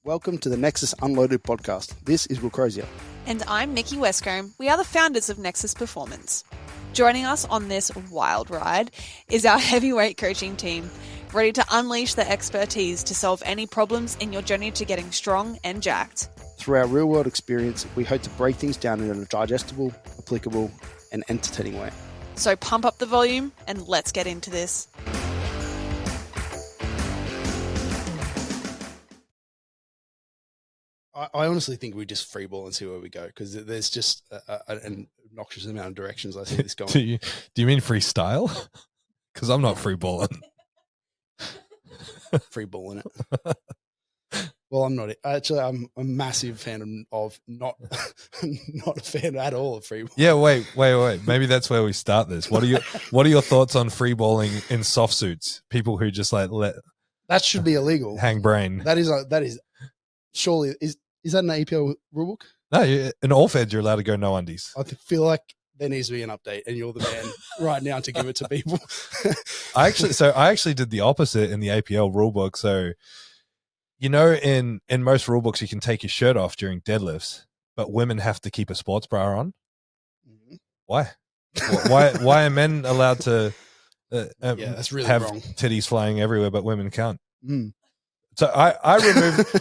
Welcome to the Nexus Unloaded podcast. This is Will Crozier. And I'm Nikki Westcombe. We are the founders of Nexus Performance. Joining us on this wild ride is our heavyweight coaching team, ready to unleash their expertise to solve any problems in your journey to getting strong and jacked. Through our real-world experience, we hope to break things down in a digestible, applicable, and entertaining way. So pump up the volume and let's get into this. I honestly think we just freeball and see where we go, because there's just an obnoxious amount of directions I see this going. Do you mean freestyle? Because I'm not freeballing. Freeballing it. Well, I'm not. Actually, I'm a massive fan of not a fan at all of freeball. Yeah, wait. Maybe that's where we start this. What are your thoughts on freeballing in soft suits? People who just like let that should be illegal. Hang brain. That is surely is that an APL rulebook? No, in all feds you're allowed to go no undies. I feel like there needs to be an update, and you're the man right now to give it to people. I actually did the opposite in the APL rulebook. So, you know, in most rulebooks you can take your shirt off during deadlifts, but women have to keep a sports bra on. Mm-hmm. Why? Why are men allowed to that's really have wrong. Titties flying everywhere, but women can't? Mm. So I removed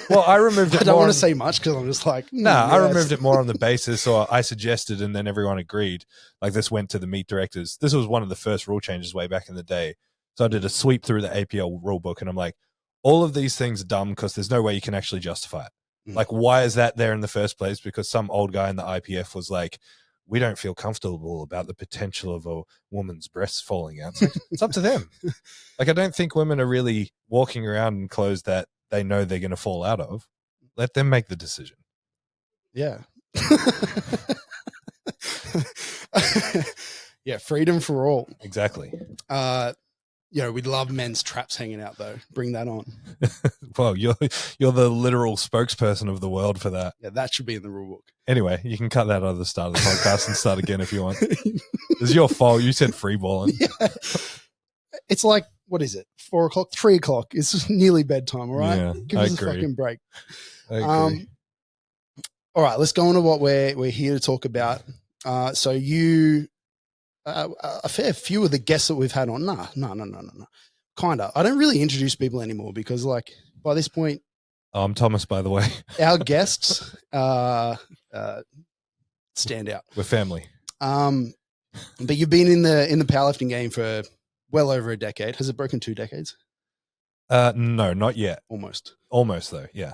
it. I don't want to say much because I'm just like, I removed it more on the basis, or I suggested, and then everyone agreed. Like, this went to the meet directors. This was one of the first rule changes way back in the day. So I did a sweep through the APL rule book, and I'm like, all of these things are dumb because there's no way you can actually justify it. Mm. Like, why is that there in the first place? Because some old guy in the IPF was like, we don't feel comfortable about the potential of a woman's breasts falling out. It's up to them. Like, I don't think women are really walking around in clothes that they know they're going to fall out of. Let them make the decision. Yeah. Yeah, freedom for all. Exactly. We'd love men's traps hanging out, though. Bring that on. Well, you're the literal spokesperson of the world for that. Yeah, that should be in the rule book. Anyway, you can cut that out of the start of the podcast and start again if you want. It's your fault. You said freeballing. Yeah. It's like, what is it? 4 o'clock, 3 o'clock. It's nearly bedtime, all right? Yeah, Give us a fucking break. I agree. All right, let's go on to what we're here to talk about. So you... a fair few of the guests that we've had on, no. Kind of. I don't really introduce people anymore because, like, by this point... I'm Thomas, by the way. Our guests stand out. We're family. But you've been in the powerlifting game for well over a decade. Has it broken 2 decades? No, not yet. Almost, though, yeah.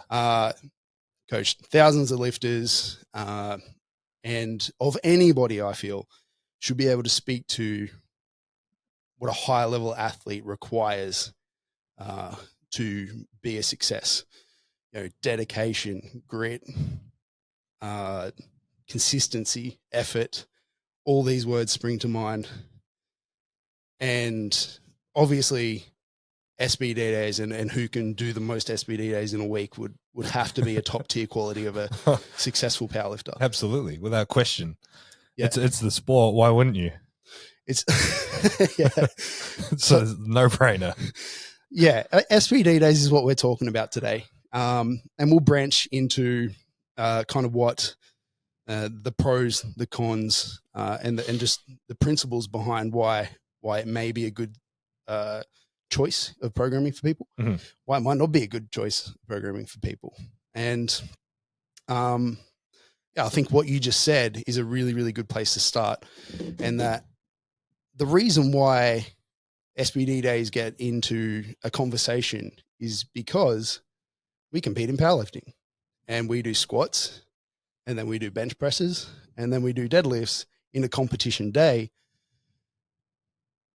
Coached thousands of lifters, and of anybody, I feel, should be able to speak to what a high level athlete requires to be a success. Dedication, grit, consistency, effort, all these words spring to mind. And obviously SBD days and who can do the most SBD days in a week would have to be a top tier quality of a successful powerlifter. Absolutely, without question. Yeah. It's the sport. Why wouldn't you? It's yeah. It's a no-brainer. Yeah, SBD days is what we're talking about today. And we'll branch into kind of what the pros, the cons, and just the principles behind why it may be a good choice of programming for people, mm-hmm. why it might not be a good choice of programming for people. And I think what you just said is a really, really good place to start. And that the reason why SBD days get into a conversation is because we compete in powerlifting and we do squats and then we do bench presses and then we do deadlifts in a competition day.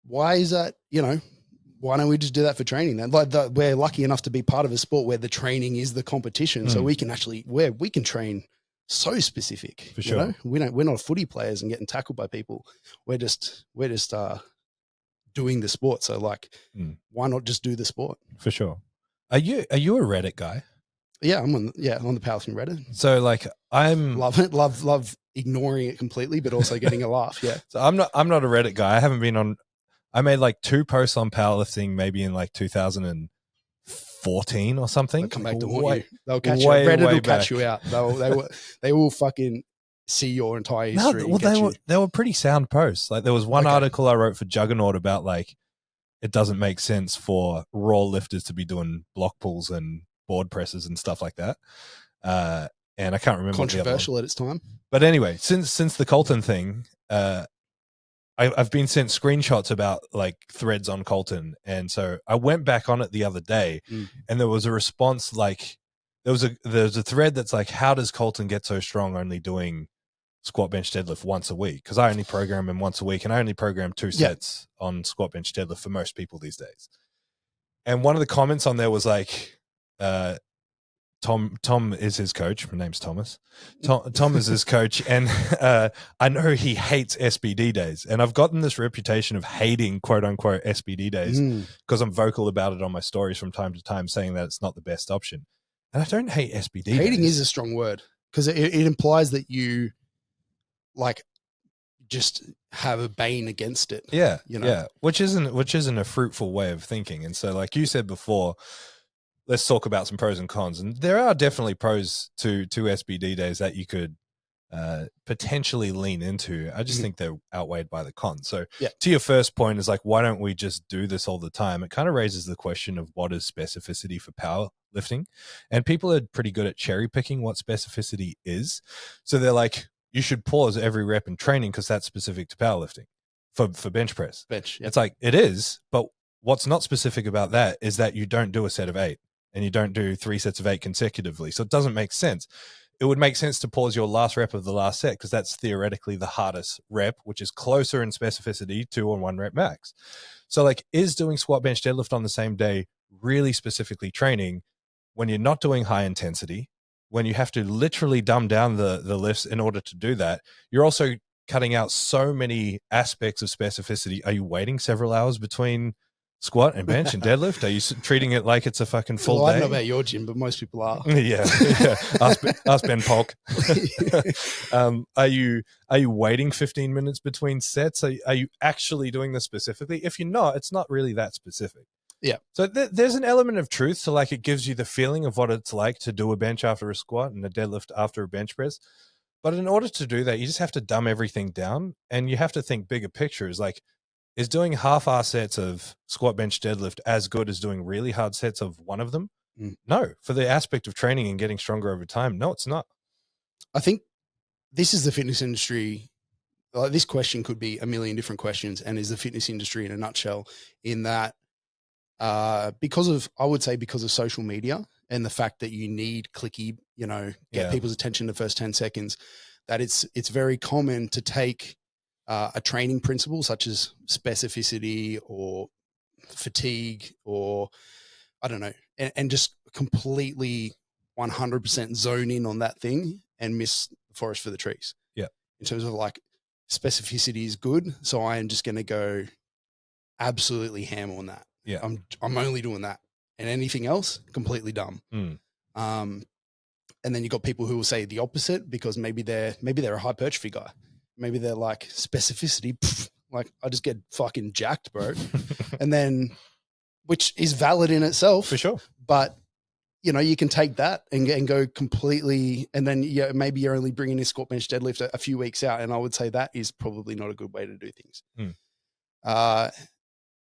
Why is that? Why don't we just do that for training then? Like we're lucky enough to be part of a sport where the training is the competition. So we can actually, we can train so specific. For sure. We're not footy players and getting tackled by people. We're just doing the sport. So like, why not just do the sport? For sure. Are you a Reddit guy? Yeah, I'm on the powerlifting Reddit. So like love it, love ignoring it completely, but also getting a laugh. Yeah. So I'm not a Reddit guy. I haven't been on. I made like 2 posts on powerlifting maybe in like 2005 14 or something. They'll come back Like, to haunt way- you. They'll catch you. way, Reddit way will catch back. you out. They will fucking see your entire No, history. well, and get they were pretty sound posts. Like there was one Okay. article I wrote for Juggernaut about like it doesn't make sense for raw lifters to be doing block pulls and board presses and stuff like that. And I can't remember what the other one. Controversial at its time. But anyway, since the Colton thing, I've been sent screenshots about like threads on Colton, and so I went back on it the other day, and there was a response like there's a thread that's like, how does Colton get so strong only doing squat, bench, deadlift once a week? Because I only program him once a week, and I only program 2 sets on squat, bench, deadlift for most people these days. And one of the comments on there was like, Tom is his coach. My name's Thomas. Tom is his coach, and I know he hates SBD days. And I've gotten this reputation of hating quote unquote SBD days because I'm vocal about it on my stories from time to time, saying that it's not the best option. And I don't hate SBD. Hating days. is a strong word because it implies that you like just have a bane against it. Yeah, you know? yeah, which isn't a fruitful way of thinking. And so, like you said before, let's talk about some pros and cons. And there are definitely pros to SBD days that you could potentially lean into. I just think they're outweighed by the cons. So to your first point is like, why don't we just do this all the time? It kind of raises the question of what is specificity for powerlifting, and people are pretty good at cherry picking what specificity is. So they're like, you should pause every rep in training because that's specific to powerlifting for bench press. It's like, it is, but what's not specific about that is that you don't do a set of 8 and you don't do 3 sets of 8 consecutively. So it doesn't make sense. It would make sense to pause your last rep of the last set because that's theoretically the hardest rep, which is closer in specificity to a 1 rep max. So like, is doing squat, bench, deadlift on the same day really specifically training when you're not doing high intensity, when you have to literally dumb down the lifts in order to do that? You're also cutting out so many aspects of specificity. Are you waiting several hours between squat and bench and deadlift? Are you treating it like it's a fucking full day? I don't know about your gym, but most people are. yeah. Ask Ben Polk. Are you waiting 15 minutes between sets? Are you actually doing this specifically? If you're not, it's not really that specific. Yeah. So there's an element of truth to like, it gives you the feeling of what it's like to do a bench after a squat and a deadlift after a bench press. But in order to do that, you just have to dumb everything down, and you have to think bigger pictures. Like, is doing half-hour sets of squat, bench, deadlift as good as doing really hard sets of one of them? No. For the aspect of training and getting stronger over time, no, it's not. I think this is the fitness industry. Like, this question could be a million different questions, and is the fitness industry in a nutshell, in that because of social media and the fact that you need clicky, get people's attention the first 10 seconds, that it's very common to take a training principle such as specificity or fatigue or I don't know, and just completely 100% zone in on that thing and miss the forest for the trees. Yeah. In terms of like, specificity is good, so I am just going to go absolutely ham on that. Yeah. I'm only doing that, and anything else completely dumb. And then you got people who will say the opposite because maybe they're a hypertrophy guy. Maybe they're like, specificity, like I just get fucking jacked, bro. And then, which is valid in itself for sure, but you can take that and go completely, and then maybe you're only bringing in squat, bench, deadlift a few weeks out, and I would say that is probably not a good way to do things.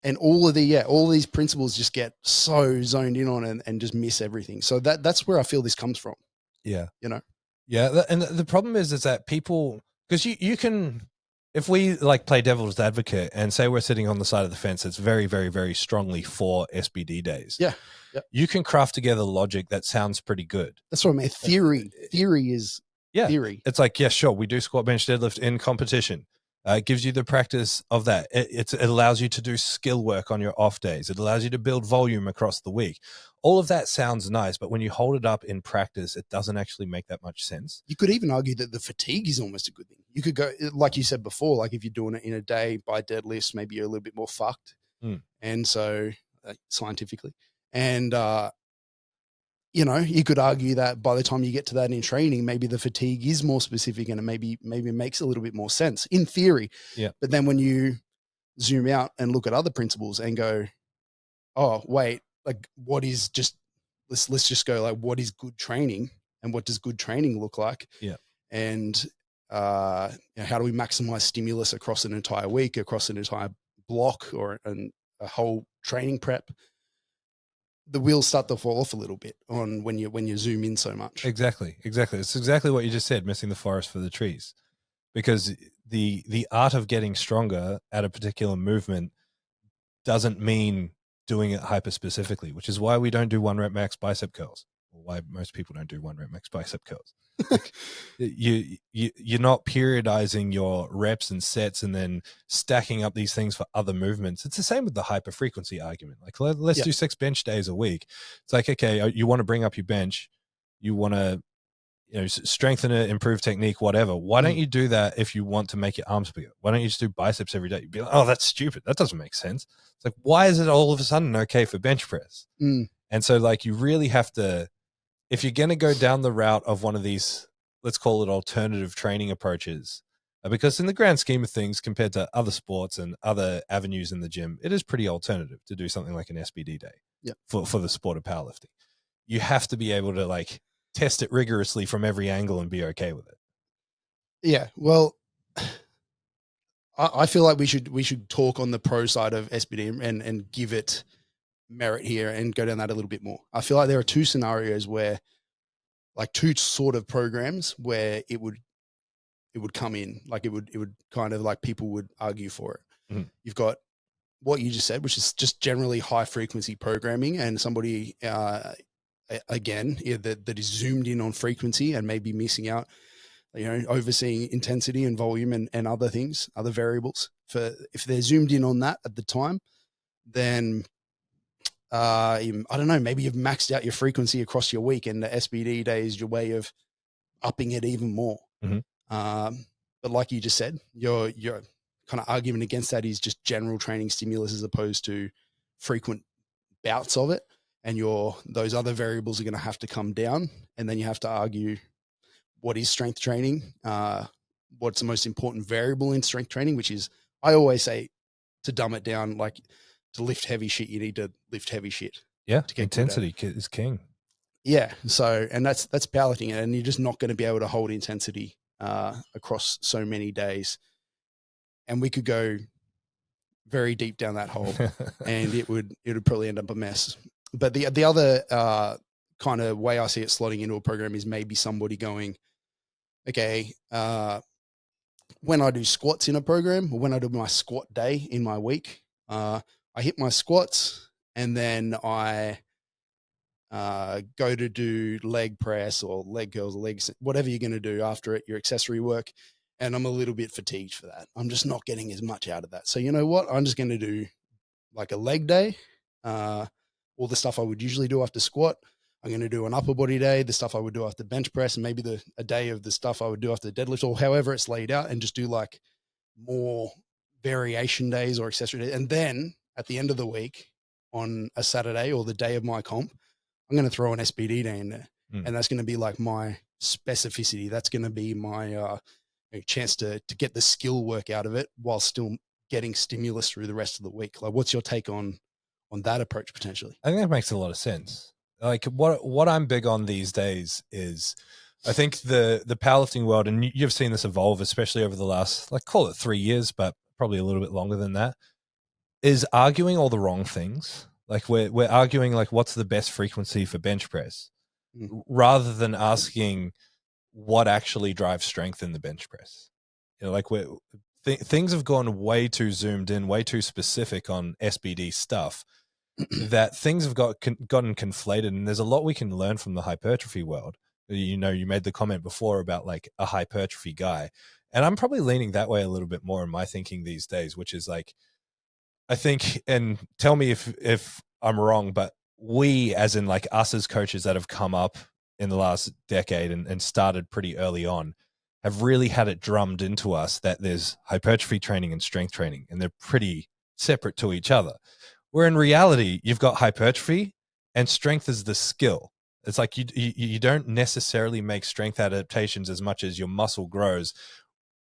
And all of these principles just get so zoned in on and just miss everything. So that's where I feel this comes from. Yeah. Yeah. And the problem is that people, because you can, if we like play devil's advocate and say we're sitting on the side of the fence that's very, very, very strongly for SBD days. Yeah. You can craft together logic that sounds pretty good. That's what I mean. Theory is theory. It's like, yeah, sure, we do squat, bench, deadlift in competition. It gives you the practice of that. It allows you to do skill work on your off days. It allows you to build volume across the week. All of that sounds nice, but when you hold it up in practice, it doesn't actually make that much sense. You could even argue that the fatigue is almost a good thing. You could go, like you said before, like if you're doing it in a day by deadlifts, maybe you're a little bit more fucked. And so scientifically, and you could argue that by the time you get to that in training, maybe the fatigue is more specific and it maybe makes a little bit more sense in theory. Yeah. But then when you zoom out and look at other principles and go, oh, wait, like what is just let's just go like, what is good training and what does good training look like? Yeah. And how do we maximize stimulus across an entire week, across an entire block, or a whole training prep? The wheels start to fall off a little bit on when you zoom in so much. Exactly. It's exactly what you just said, missing the forest for the trees. Because the art of getting stronger at a particular movement doesn't mean doing it hyper specifically, which is why we don't do 1 rep max bicep curls, or why most people don't do 1 rep max bicep curls. Like, you're not periodizing your reps and sets and then stacking up these things for other movements. It's the same with the hyper frequency argument. Like, let's do 6 bench days a week. It's like, okay, you want to bring up your bench, you want to strengthen it, improve technique, whatever. Why don't you do that if you want to make your arms bigger? Why don't you just do biceps every day? You'd be like, oh, that's stupid. That doesn't make sense. It's like, why is it all of a sudden okay for bench press? And so, like, you really have to, if you're going to go down the route of one of these, let's call it alternative training approaches, because in the grand scheme of things, compared to other sports and other avenues in the gym, it is pretty alternative to do something like an SBD day for the sport of powerlifting. You have to be able to, like, test it rigorously from every angle and be okay with it. Yeah. Well, I feel like we should talk on the pro side of SBD and give it merit here and go down that a little bit more. I feel like there are 2 scenarios where, like, 2 sort of programs where it would come in, like it would kind of, like, people would argue for it. You've got what you just said, which is just generally high frequency programming, and somebody again that is zoomed in on frequency and maybe missing out, overseeing intensity and volume and other things, other variables. If they're zoomed in on that at the time, then I don't know, maybe you've maxed out your frequency across your week, and the SBD day is your way of upping it even more. But like you just said, your kind of argument against that is just general training stimulus as opposed to frequent bouts of it. And those other variables are going to have to come down. And then you have to argue, what is strength training? What's the most important variable in strength training, which is, I always say, to dumb it down, like, to lift heavy shit, you need to lift heavy shit. Yeah. Intensity is king. Yeah. So, and that's powerlifting, and you're just not going to be able to hold intensity across so many days. And we could go very deep down that hole and it would probably end up a mess. But the other kind of way I see it slotting into a program is maybe somebody going, okay, when I do squats in a program, or when I do my squat day in my week, I hit my squats and then I go to do leg press or leg curls or legs, whatever you're going to do after it, your accessory work. And I'm a little bit fatigued for that. I'm just not getting as much out of that. So you know what? I'm just going to do like a leg day, all the stuff I would usually do after squat. I'm going to do an upper body day, the stuff I would do after bench press, and maybe a day of the stuff I would do after deadlift, or however it's laid out, and just do like more variation days or accessory days. And then at the end of the week on a Saturday or the day of my comp, I'm going to throw an SBD day in there. And that's going to be like my specificity. That's going to be my chance to get the skill work out of it while still getting stimulus through the rest of the week. Like, what's your take on that approach potentially? I think that makes a lot of sense. Like, what I'm big on these days is, I think the powerlifting world, and you've seen this evolve, especially over the last, like, call it 3 years, but probably a little bit longer than that, is arguing all the wrong things. Like, we're arguing, like, what's the best frequency for bench press, rather than asking what actually drives strength in the bench press. Like, things have gone way too zoomed in, way too specific on SBD stuff, that things have gotten conflated. And there's a lot we can learn from the hypertrophy world. You made the comment before about, like, a hypertrophy guy, and I'm probably leaning that way a little bit more in my thinking these days, which is, like, I think, and tell me if I'm wrong, but we, as in, like, us as coaches that have come up in the last decade and started pretty early on, have really had it drummed into us that there's hypertrophy training and strength training, and they're pretty separate to each other. Where in reality, you've got hypertrophy and strength is the skill. It's like you don't necessarily make strength adaptations as much as your muscle grows.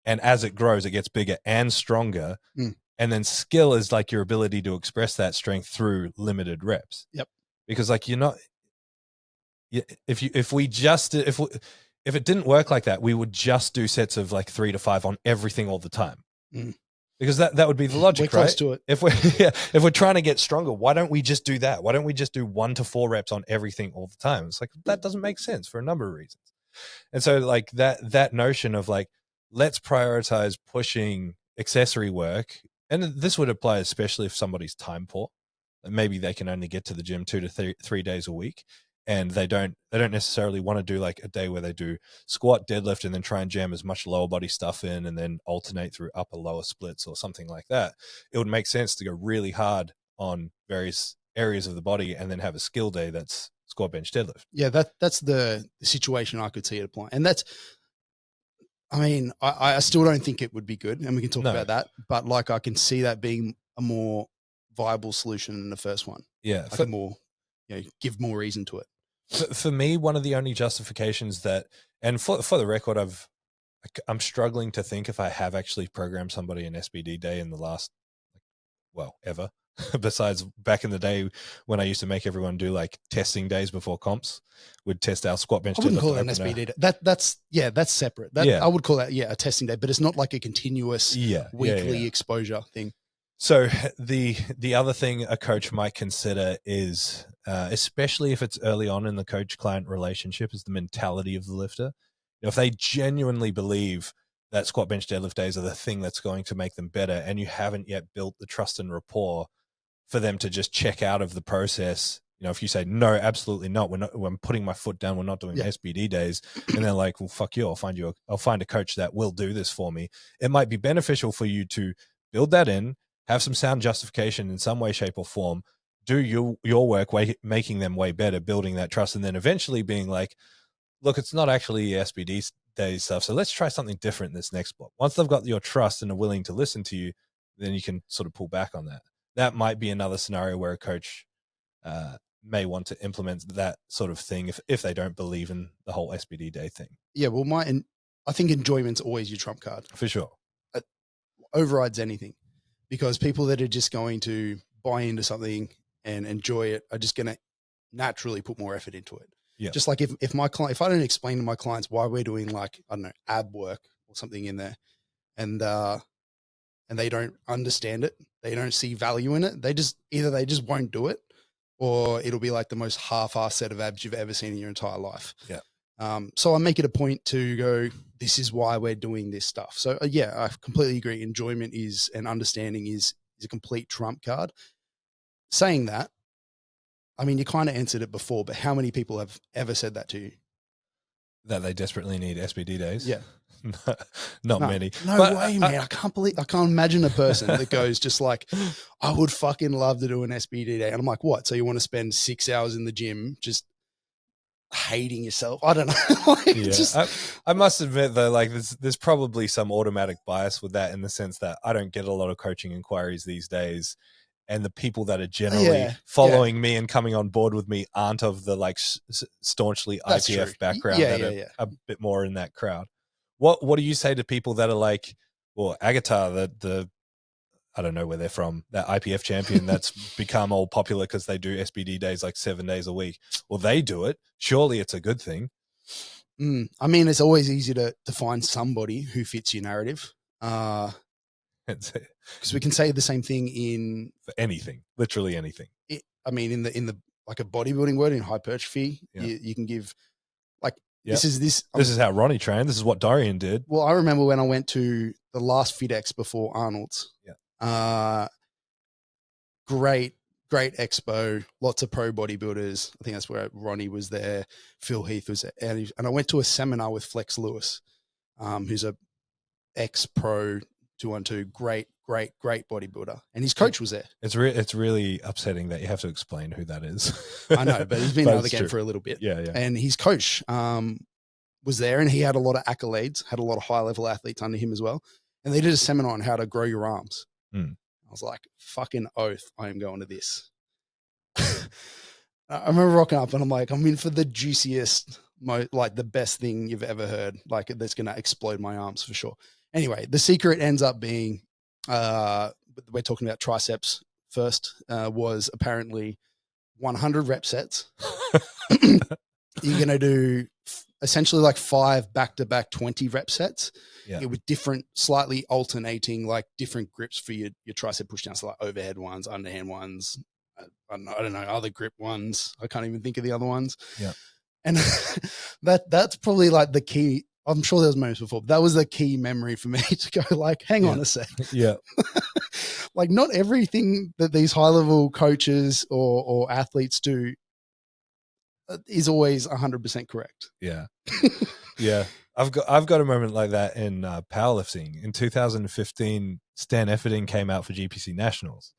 And as it grows, it gets bigger and stronger. And then skill is like your ability to express that strength through limited reps. Yep. Because, like, if it didn't work like that, we would just do sets of like 3 to 5 on everything all the time. Because that would be the logic, We're right? close to it. If we're trying to get stronger, why don't we just do that? Why don't we just do 1 to 4 reps on everything all the time? It's like, that doesn't make sense for a number of reasons. And so like that notion of like, let's prioritize pushing accessory work. And this would apply especially if somebody's time poor. Maybe they can only get to the gym 2 to 3 days a week, and they don't necessarily want to do like a day where they do squat, deadlift, and then try and jam as much lower body stuff in and then alternate through upper lower splits or something like that. It would make sense to go really hard on various areas of the body and then have a skill day that's squat, bench, deadlift. Yeah, that's the situation I could see it applying. And that's, I mean, I still don't think it would be good, and we can talk about that, but like I can see that being a more viable solution than the first one. Yeah. Like more, give more reason to it. For me, one of the only justifications that, and for the record, I'm struggling to think if I have actually programmed somebody an SBD day in the last, ever, besides back in the day when I used to make everyone do like testing days before comps. We'd test our squat, bench, I wouldn't deadlift, call it an SBD day. That's separate. I would call that a testing day, but it's not like a continuous weekly exposure thing. So the other thing a coach might consider is, especially if it's early on in the coach-client relationship, is the mentality of the lifter. If they genuinely believe that squat, bench, deadlift days are the thing that's going to make them better, and you haven't yet built the trust and rapport for them to just check out of the process. If you say, no, absolutely not, I'm putting my foot down, we're not doing SBD days, and they're like, well, fuck you, I'll find a coach that will do this for me. It might be beneficial for you to build that in, have some sound justification in some way, shape, or form, do your work, making them way better, building that trust, and then eventually being like, look, it's not actually SBD day stuff, so let's try something different in this next block. Once they've got your trust and are willing to listen to you, then you can sort of pull back on that. That might be another scenario where a coach may want to implement that sort of thing if they don't believe in the whole SBD day thing. Yeah, well, I think enjoyment's always your trump card. For sure. It overrides anything, because people that are just going to buy into something and enjoy it are just going to naturally put more effort into it. Yeah. Just like if I don't explain to my clients why we're doing like, I don't know, ab work or something in there, and they don't understand it, they don't see value in it, they just won't do it, or it'll be like the most half-assed set of abs you've ever seen in your entire life. Yeah. So I make it a point to go, this is why we're doing this stuff. So I completely agree. Enjoyment and understanding is a complete trump card. Saying that, I mean, you kind of answered it before, but how many people have ever said that to you? That they desperately need SBD days? Yeah. Not many. No way, man. I can't imagine a person that goes just like, I would fucking love to do an SBD day. And I'm like, what? So you want to spend 6 hours in the gym just hating yourself? I don't know. I must admit though, like there's probably some automatic bias with that, in the sense that I don't get a lot of coaching inquiries these days, and the people that are generally following me and coming on board with me aren't of the like staunchly IPF background that are a bit more in that crowd. What do you say to people that are like, well, Agatar, the I don't know where they're from, that IPF champion that's become all popular because they do SBD days like 7 days a week? Well, they do it. Surely it's a good thing. I mean, it's always easy to find somebody who fits your narrative. Because we can say the same thing for anything, literally anything. I mean, in the like a bodybuilding word, in hypertrophy, you can give like, this is how Ronnie trained. This is what Dorian did. Well, I remember when I went to the last FitX before Arnold's. Great expo, lots of pro bodybuilders. I think that's where Ronnie was there. Phil Heath was there. And I went to a seminar with Flex Lewis, who's a ex-pro 212, great bodybuilder. And his coach was there. It's really upsetting that you have to explain who that is. I know, but he's been out of the game for a little bit. Yeah. And his coach was there, and he had a lot of accolades, had a lot of high-level athletes under him as well. And they did a seminar on how to grow your arms. I was like, fucking oath, I am going to this. I remember rocking up and I'm like, I'm in for the juiciest, like the best thing you've ever heard. Like, that's going to explode my arms for sure. Anyway, the secret ends up being, we're talking about triceps first, was apparently 100 rep sets you're going to do essentially like 5 back-to-back 20 rep sets with different, slightly alternating, like different grips for your tricep push downs, so like overhead ones, underhand ones, I don't know, other grip ones. I can't even think of the other ones. Yeah. And that's probably like the key. I'm sure there was moments before, but that was the key memory for me to go like, hang on a sec. Yeah. Like not everything that these high level coaches or athletes do is always 100% correct. Yeah. Yeah. I've got a moment like that in powerlifting. In 2015, Stan Efferding came out for GPC Nationals.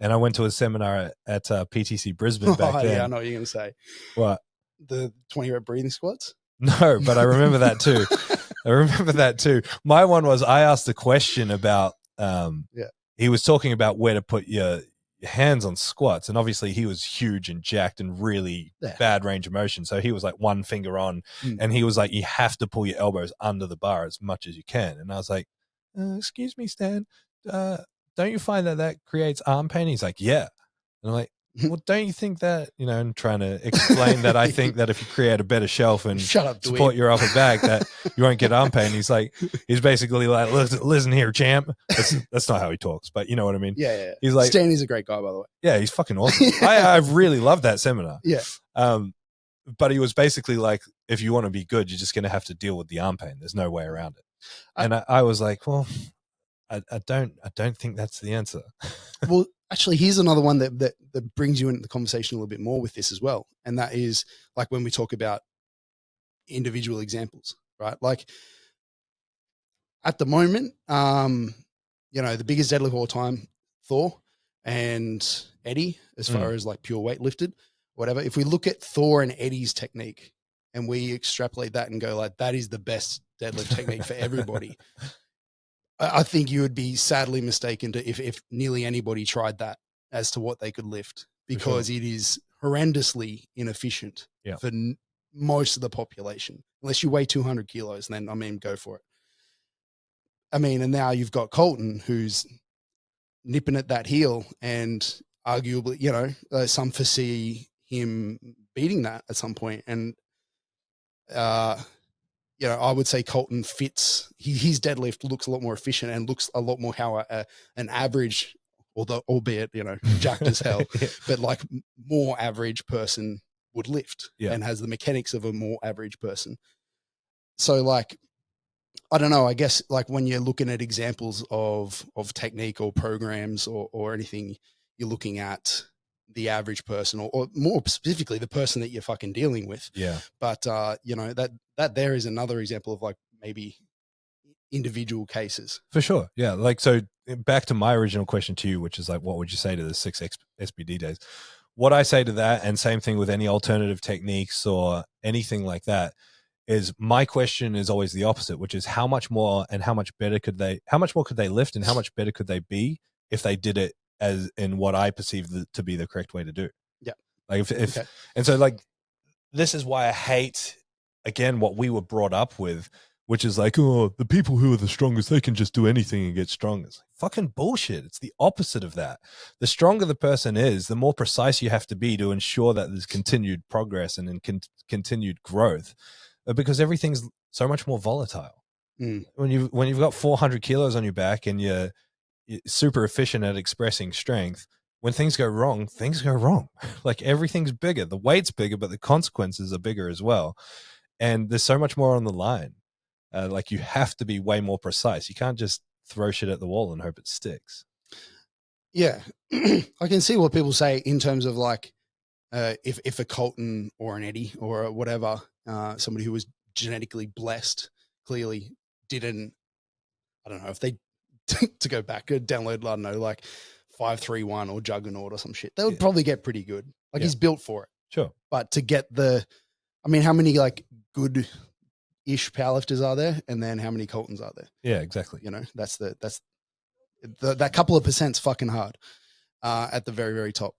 And I went to a seminar at PTC Brisbane back then. Yeah, I know what you're going to say. What? The 20 rep breathing squats? No, but I remember that too. My one was I asked a question about, he was talking about where to put your hands on squats. And obviously he was huge and jacked and really bad range of motion. So he was like one finger on and he was like, you have to pull your elbows under the bar as much as you can. And I was like, excuse me, Stan, don't you find that creates arm pain? He's like, yeah. And I'm like, well, don't you think that, and trying to explain that I think that if you create a better shelf and support your upper back, that you won't get arm pain. He's basically like, listen here, champ. That's not how he talks, but you know what I mean? Yeah. He's like, Stanley's a great guy, by the way. Yeah, he's fucking awesome. I really loved that seminar. Yeah. But he was basically like, if you want to be good, you're just going to have to deal with the arm pain. There's no way around it. And I was like, well, I don't think that's the answer. Well, actually, here's another one that brings you into the conversation a little bit more with this as well. And that is like when we talk about individual examples, right? Like at the moment, the biggest deadlift of all time, Thor and Eddie, as far as like pure weight lifted, whatever. If we look at Thor and Eddie's technique and we extrapolate that and go like, that is the best deadlift technique for everybody. I think you would be sadly mistaken if nearly anybody tried that as to what they could lift, because it is horrendously inefficient for most of the population. Unless you weigh 200 kilos, then, go for it. And now you've got Colton who's nipping at that heel and arguably, some foresee him beating that at some point. And, I would say Colton fits his deadlift looks a lot more efficient and looks a lot more how an average, albeit, jacked as hell, but like more average person would lift and has the mechanics of a more average person. So like, I don't know, I guess like when you're looking at examples of technique or programs or anything, you're looking at the average person or more specifically the person that you're fucking dealing with. Yeah. But, that there is another example of like maybe individual cases. For sure. Yeah. Like, so back to my original question to you, which is like, what would you say to the 6 SBD days? What I say to that, and same thing with any alternative techniques or anything like that, is my question is always the opposite, which is how much more and how much more could they lift and how much better could they be if they did it as in what I perceive to be the correct way to do. Yeah. Like and so like, this is why I hate, again, what we were brought up with, which is like, oh, the people who are the strongest, they can just do anything and get stronger. It's like fucking bullshit. It's the opposite of that. The stronger the person is, the more precise you have to be to ensure that there's continued progress and continued growth, because everything's so much more volatile. When you've got 400 kilos on your back and you're super efficient at expressing strength, when things go wrong, Like everything's bigger. The weight's bigger, but the consequences are bigger as well. And there's so much more on the line. Like you have to be way more precise. You can't just throw shit at the wall and hope it sticks. Yeah. I can see what people say in terms of like, if a Colton or an Eddie or whatever, somebody who was genetically blessed clearly didn't, I don't know if they, to go back, download, I don't know, like 531 or Juggernaut or some shit, they would probably get pretty good. Like he's built for it. Sure. But to get how many like good-ish powerlifters are there? And then how many Coltons are there? Yeah, exactly. That's that couple of percent's fucking hard at the very, very top.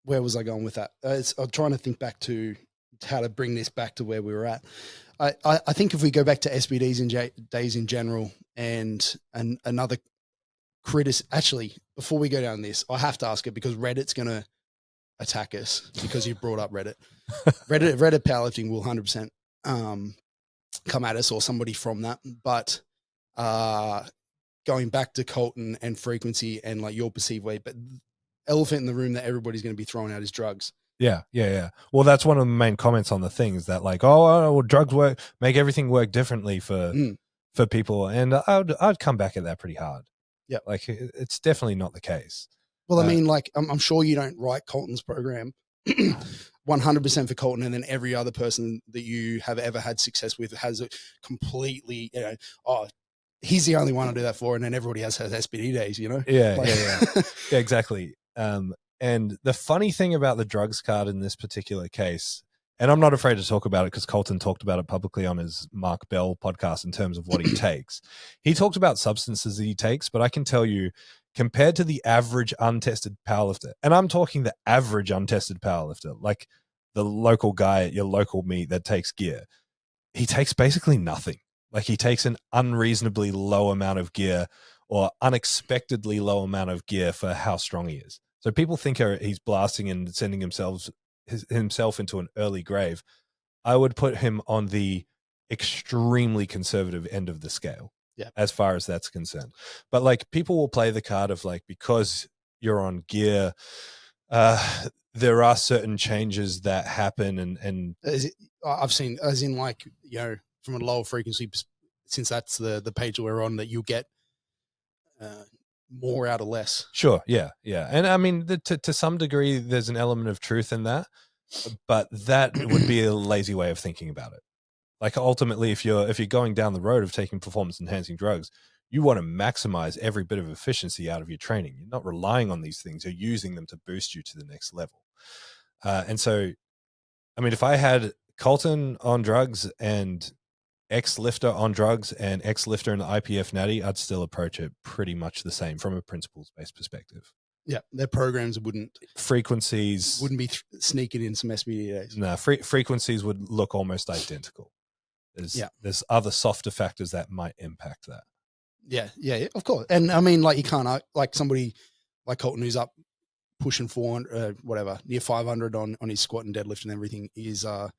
Where was I going with that? I'm trying to think back to how to bring this back to where we were at. I think if we go back to SBDs days in general and another actually, before we go down this, I have to ask it because Reddit's going to attack us because you brought up Reddit. Reddit powerlifting will 100% come at us, or somebody from that. But going back to Colton and frequency and like your perceived weight, but elephant in the room that everybody's going to be throwing out is drugs. Yeah. Well, that's one of the main comments on the thing is that like, well, drugs make everything work differently for people, and I'd come back at that pretty hard. Yeah, like it's definitely not the case. Well, I mean, like I'm sure you don't write Colton's program 100% for Colton, and then every other person that you have ever had success with has a completely, he's the only one I do that for, and then everybody else has SBD days, Yeah, like, yeah, exactly. And the funny thing about the drugs card in this particular case, and I'm not afraid to talk about it because Colton talked about it publicly on his Mark Bell podcast in terms of what he takes. He talked about substances that he takes, but I can tell you, compared to the average untested powerlifter, and I'm talking the average untested powerlifter, like the local guy at your local meet that takes gear, he takes basically nothing. Like he takes an unreasonably low amount of gear or unexpectedly low amount of gear for how strong he is. So people think he's blasting and sending himself into an early grave. I would put him on the extremely conservative end of the scale. Yeah. As far as that's concerned. But like people will play the card of like, because you're on gear, there are certain changes that happen. And I've seen, as in like, from a lower frequency, since that's the page we're on, that you'll get more out of less. Sure. Yeah. And I mean, to some degree, there's an element of truth in that, but that would be a lazy way of thinking about it. Like ultimately, if you're going down the road of taking performance enhancing drugs, you want to maximize every bit of efficiency out of your training. You're not relying on these things. You're using them to boost you to the next level. And so, I mean, if I had Colton on drugs and ex-lifter on drugs and ex-lifter in the IPF natty, I'd still approach it pretty much the same from a principles-based perspective. Yeah, their programs wouldn't be sneaking in some SBD days. No, frequencies would look almost identical. There's other softer factors that might impact that. Yeah, of course. And I mean, like you can't, like somebody like Colton who's up pushing 400, near 500 on his squat and deadlift and everything is, I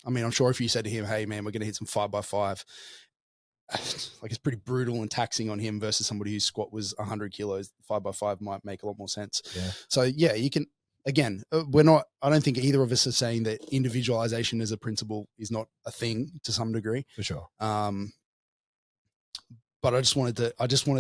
mean, I'm sure if you said to him, hey man, we're going to hit some 5x5, like it's pretty brutal and taxing on him versus somebody whose squat was 100 kilos, 5x5 might make a lot more sense. Yeah. So yeah, you can, again, I don't think either of us are saying that individualization as a principle is not a thing to some degree. For sure. But I just wanted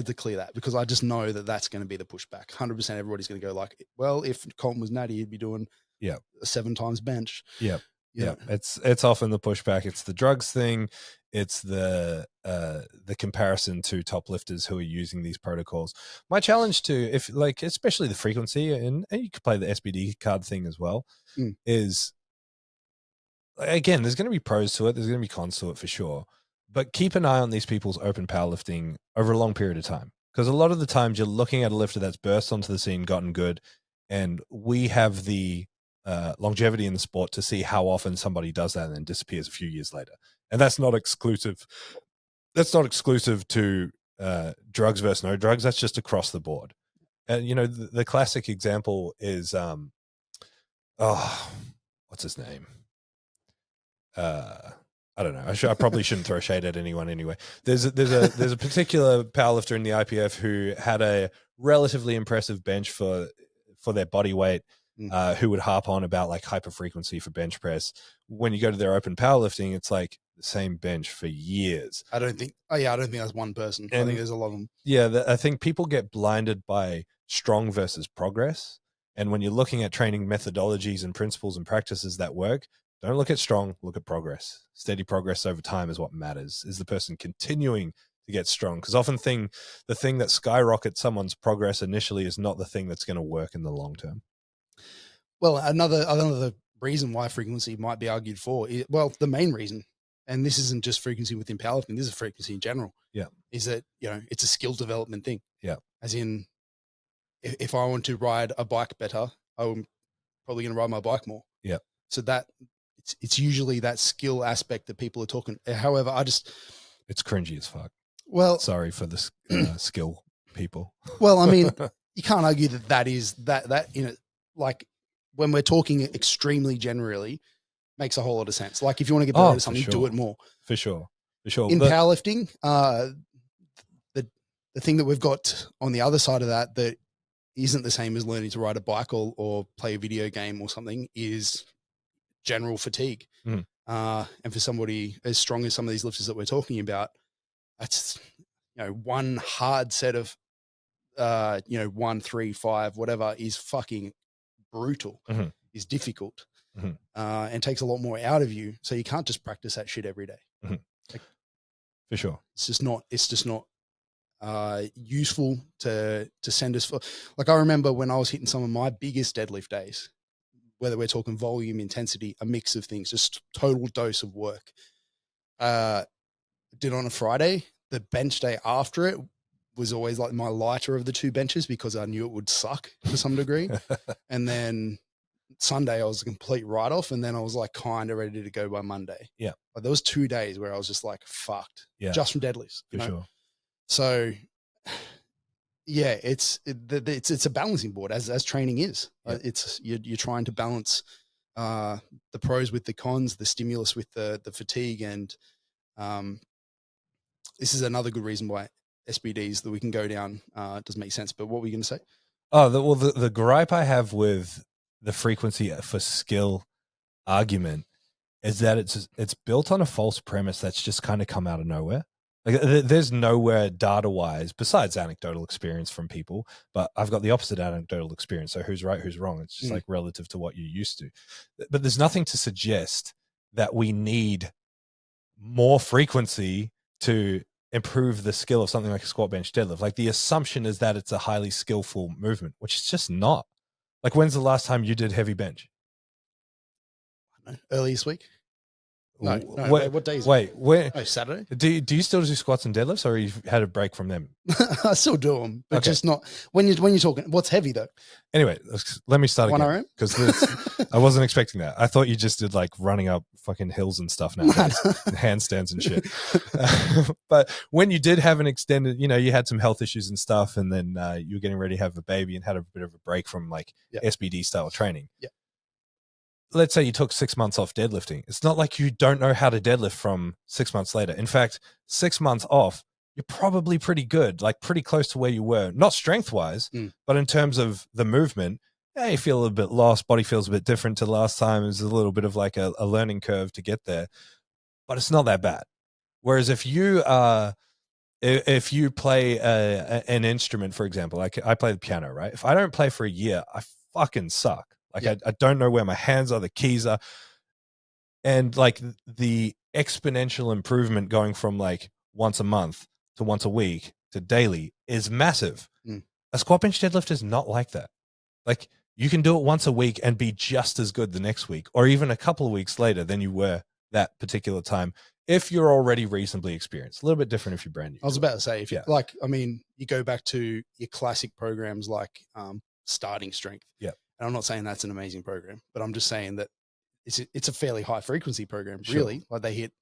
to clear that because I just know that that's going to be the pushback. 100% everybody's going to go like, well, if Colton was natty, he'd be doing a 7 times bench. Yeah. It's often the pushback. It's the drugs thing. It's the comparison to top lifters who are using these protocols. My challenge to, especially the frequency, and you could play the SBD card thing as well, is, again, there's going to be pros to it. There's going to be cons to it for sure. But keep an eye on these people's open powerlifting over a long period of time. Because a lot of the times you're looking at a lifter that's burst onto the scene, gotten good, and we have the longevity in the sport to see how often somebody does that and then disappears a few years later. And that's not exclusive. That's not exclusive to drugs versus no drugs. That's just across the board. And, the classic example is, what's his name? I don't know. I probably shouldn't throw shade at anyone anyway. There's a particular powerlifter in the IPF who had a relatively impressive bench for their body weight, who would harp on about like hyper frequency for bench press. When you go to their open powerlifting, it's like the same bench for years. I don't think that's one person. I think there's a lot of them. Yeah, I think people get blinded by strong versus progress. And when you're looking at training methodologies and principles and practices that work, don't look at strong, look at progress. Steady progress over time is what matters. Is the person continuing to get strong? Because often the thing that skyrockets someone's progress initially is not the thing that's going to work in the long term. Well, another reason why frequency might be argued for, the main reason, and this isn't just frequency within powerlifting, this is frequency in general. Yeah. Is that, it's a skill development thing. Yeah. As in, if I want to ride a bike better, I'm probably going to ride my bike more. Yeah. So that it's usually that skill aspect that people are talking. However, it's cringy as fuck. Well, sorry for the skill people. Well, I mean, you can't argue that is that like when we're talking extremely generally, makes a whole lot of sense. Like if you want to get better at something, do it more. For sure. In powerlifting, the thing that we've got on the other side of that isn't the same as learning to ride a bike or play a video game or something is general fatigue. Mhm. And for somebody as strong as some of these lifters that we're talking about, that's, one hard set of, 1, 3, 5, whatever is fucking brutal, Mhm. is difficult, Mhm. and takes a lot more out of you. So you can't just practice that shit every day. Mhm. For sure. It's just not useful to send us for. Like I remember when I was hitting some of my biggest deadlift days, whether we're talking volume, intensity, a mix of things, just total dose of work. Did on a Friday, the bench day after it was always like my lighter of the two benches because I knew it would suck to some degree. And then Sunday I was a complete write-off, and then I was like kind of ready to go by Monday. Yeah. But there was 2 days where I was just like fucked. Yeah. Just from deadlifts. For sure. So yeah, it's a balancing board as training is. Yeah. It's you're trying to balance the pros with the cons, the stimulus with the fatigue, and this is another good reason why SBDs that we can go down does make sense. But what were you going to say? Oh, the gripe I have with the frequency for skill argument is that it's built on a false premise that's just kind of come out of nowhere. Like there's nowhere data-wise, besides anecdotal experience from people, but I've got the opposite anecdotal experience. So who's right, who's wrong? It's just like relative to what you're used to. But there's nothing to suggest that we need more frequency to improve the skill of something like a squat, bench, deadlift. Like the assumption is that it's a highly skillful movement, which is just not. Like when's the last time you did heavy bench? Early this week. No. Wait, what day is it? Wait, Saturday. Do you still do squats and deadlifts, or you've had a break from them? I still do them, but Okay. just not when you're talking. What's heavy though? Anyway, let me start 1 again RM? because I wasn't expecting that. I thought you just did like running up fucking hills and stuff nowadays, and handstands and shit. But when you did have an extended, you had some health issues and stuff, and then you were getting ready to have a baby and had a bit of a break from like SBD style training. Yeah. Let's say you took 6 months off deadlifting. It's not like you don't know how to deadlift from 6 months later. In fact, 6 months off, you're probably pretty good, like pretty close to where you were, not strength wise, but in terms of the movement, you feel a little bit lost. Body feels a bit different to last time. There's a little bit of like a learning curve to get there, but it's not that bad. Whereas if you play an instrument, for example, like I play the piano, right? If I don't play for a year, I fucking suck. Like I don't know where my hands are, the keys are. And like the exponential improvement going from like once a month to once a week to daily is massive. A squat, bench, deadlift is not like that. Like you can do it once a week and be just as good the next week, or even a couple of weeks later than you were that particular time, if you're already reasonably experienced. A little bit different if you're brand new. I was about to say, if you you go back to your classic programs like Starting Strength. Yeah. And I'm not saying that's an amazing program, but I'm just saying that it's a fairly high frequency program, really. Sure. Like they hit,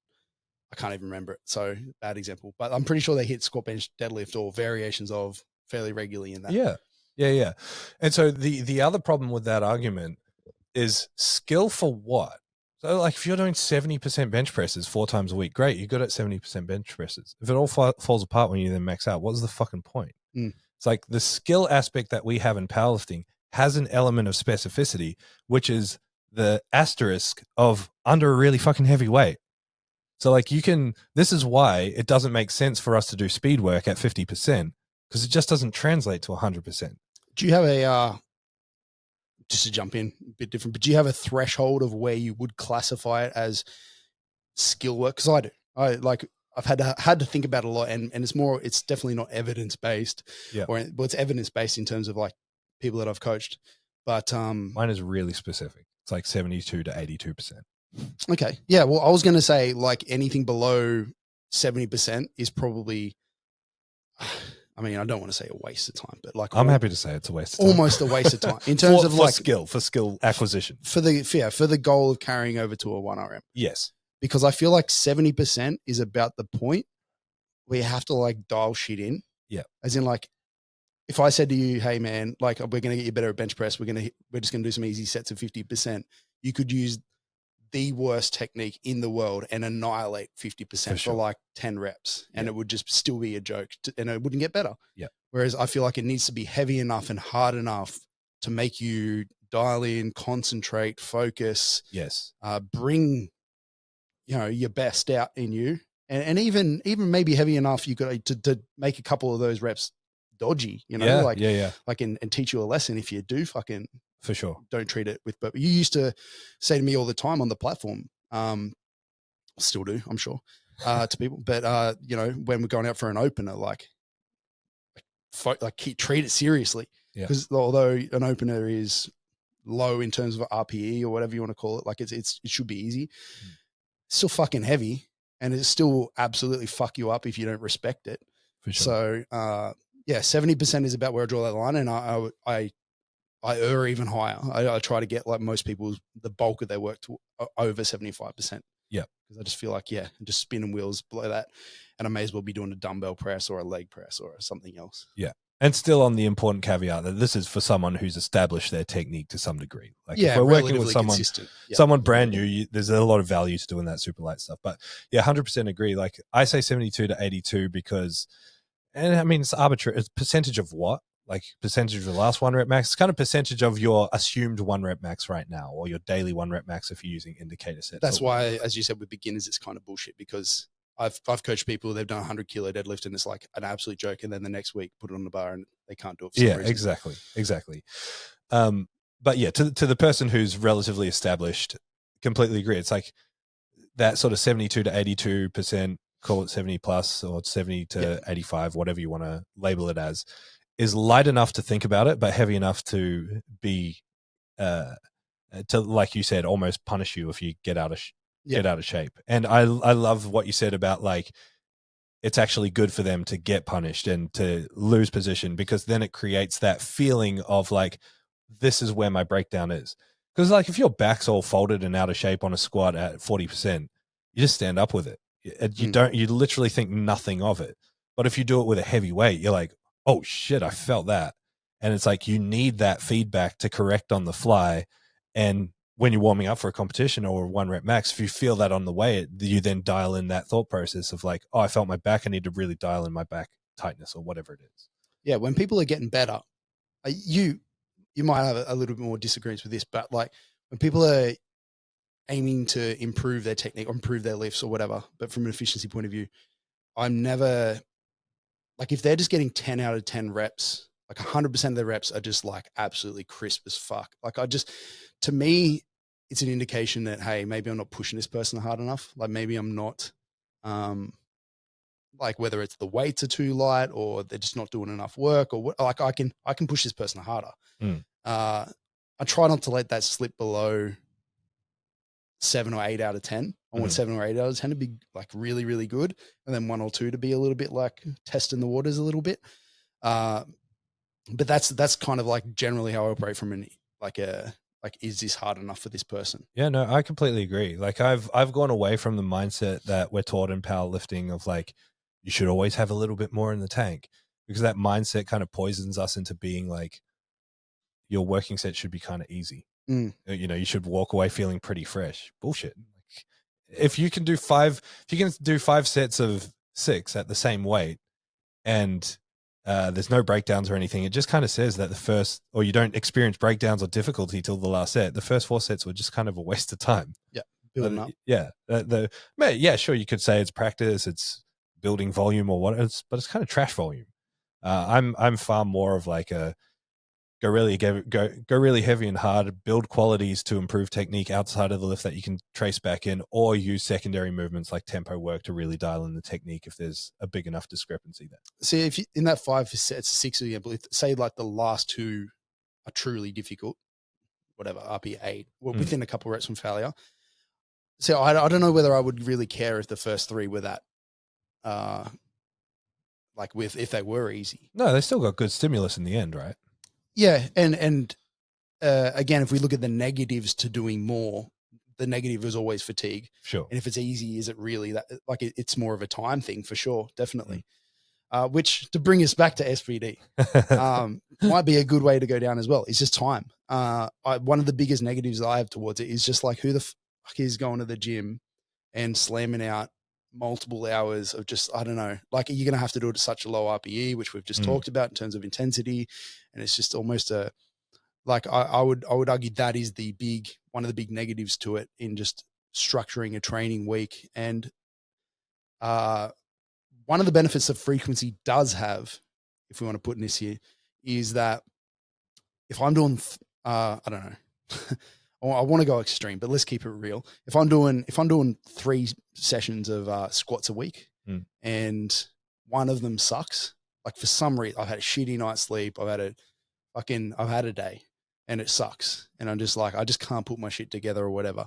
I can't even remember it, so bad example, but I'm pretty sure they hit squat, bench, deadlift or variations of fairly regularly in that. Yeah. And so the other problem with that argument is skill for what? So like if you're doing 70% bench presses 4 times a week, great, you're good at 70% bench presses. If it all falls apart when you then max out, what's the fucking point? It's like the skill aspect that we have in powerlifting has an element of specificity, which is the asterisk of under a really fucking heavy weight. So like this is why it doesn't make sense for us to do speed work at 50% because it just doesn't translate to 100%. Do you have a, just to jump in a bit different, but do you have a threshold of where you would classify it as skill work? Because I do. I've had to think about it a lot, and it's definitely not evidence-based. Yeah. It's evidence-based in terms of like people that I've coached. But mine is really specific. It's like 72 to 82%. Okay. Yeah. Well, I was going to say like anything below 70% is probably, I mean, I don't want to say a waste of time, but like I'm happy to say it's a waste of time. Almost a waste of time in terms of like for skill acquisition. For the goal of carrying over to a 1RM. Yes. Because I feel like 70% is about the point where you have to like dial shit in. Yeah. As in like if I said to you, hey man, like we're going to get you better at bench press, we're just going to do some easy sets of 50%, you could use the worst technique in the world and annihilate 50% for like 10 reps, and it would just still be a joke and it wouldn't get better. Yeah. Whereas I feel like it needs to be heavy enough and hard enough to make you dial in, concentrate, focus. Yes. Bring, your best out in you, and even maybe heavy enough you got to make a couple of those reps dodgy, and teach you a lesson if you do fucking for sure don't treat it with. But you used to say to me all the time on the platform, still do, I'm sure, to people, but when we're going out for an opener, treat it seriously, because although an opener is low in terms of RPE or whatever you want to call it, like it should be easy. It's still fucking heavy, and it still absolutely fuck you up if you don't respect it. For sure. So 70% is about where I draw that line, and I err even higher. I try to get, like most people, the bulk of their work to over 75%. Yeah, because I just feel like just spinning wheels below that, and I may as well be doing a dumbbell press or a leg press or something else. Yeah. And still on the important caveat that this is for someone who's established their technique to some degree. Like if we're working with someone brand new, there's a lot of value to doing that super light stuff. But 100% agree. Like I say 72 to 82 because, and I mean, it's arbitrary. It's percentage of what? Like percentage of the last 1 rep max. It's kind of percentage of your assumed 1 rep max right now, or your daily 1 rep max if you're using indicator sets. That's why, as you said, with beginners, it's kind of bullshit, because I've coached people, they've done 100 kilo deadlift and it's like an absolute joke, and then the next week put it on the bar and they can't do it for some reason. Exactly. But yeah, to the person who's relatively established, completely agree. It's like that sort of 72 to 82%, call it 70 plus or 70 to 85, whatever you want to label it as, is light enough to think about it, but heavy enough to be, to, like you said, almost punish you if you get out of shape. And I love what you said about, like, it's actually good for them to get punished and to lose position, because then it creates that feeling of like, this is where my breakdown is. Because like if your back's all folded and out of shape on a squat at 40%, you just stand up with it. You literally think nothing of it. But if you do it with a heavy weight, you're like, oh shit, I felt that. And it's like, you need that feedback to correct on the fly. And when you're warming up for a competition or 1 rep max, if you feel that on the way, you then dial in that thought process of like, oh, I felt my back, I need to really dial in my back tightness or whatever it is. Yeah, when people are getting better, you might have a little bit more disagreements with this, but like when people are aiming to improve their technique or improve their lifts or whatever, but from an efficiency point of view, I'm never, like if they're just getting 10 out of 10 reps, like 100% of the reps are just like absolutely crisp as fuck. Like to me, it's an indication that, hey, maybe I'm not pushing this person hard enough. Like maybe I'm not, like whether it's the weights are too light or they're just not doing enough work, or what, like I can push this person harder. I try not to let that slip below 7 or 8 out of 10. I want 7 or 8 out of 10 to be like really, really good. And then 1 or 2 to be a little bit like testing the waters a little bit. But that's kind of like generally how I operate from is this hard enough for this person? Yeah, no, I completely agree. Like I've gone away from the mindset that we're taught in powerlifting of like, you should always have a little bit more in the tank, because that mindset kind of poisons us into being like, your working set should be kind of easy. You should walk away feeling pretty fresh. Bullshit. If you can do 5 sets of 6 at the same weight and there's no breakdowns or anything, it just kind of says that you don't experience breakdowns or difficulty till the last set. The first 4 sets were just kind of a waste of time. Yeah. Building up. Yeah. Sure. You could say it's practice, it's building volume or what, but it's kind of trash volume. I'm far more of like a, go really heavy and hard, build qualities to improve technique outside of the lift that you can trace back in, or use secondary movements like tempo work to really dial in the technique if there's a big enough discrepancy there. See, if you, in that 5 sets, 6 example, if say like the last 2 are truly difficult, whatever, RP8, within a couple of reps from failure. So I don't know whether I would really care if the first 3 were that, if they were easy. No, they still got good stimulus in the end, right? Yeah, and again, if we look at the negatives to doing more, the negative is always fatigue. Sure. And if it's easy, is it really that? Like it's more of a time thing for sure, definitely. which to bring us back to SBD, might be a good way to go down as well. It's just time. One of the biggest negatives I have towards it is just like, who the fuck is going to the gym and slamming out multiple hours of just, I don't know, like you're going to have to do it at such a low RPE, which we've just talked about in terms of intensity. And it's just almost I would argue that is one of the big negatives to it in just structuring a training week. And one of the benefits that frequency does have, if we want to put in this here, is that if I'm doing, I don't know, I want to go extreme, but let's keep it real. If I'm doing 3 sessions of squats a week and one of them sucks, like for some reason I've had a shitty night's sleep, I've had a day and it sucks, and I'm just like, I just can't put my shit together or whatever,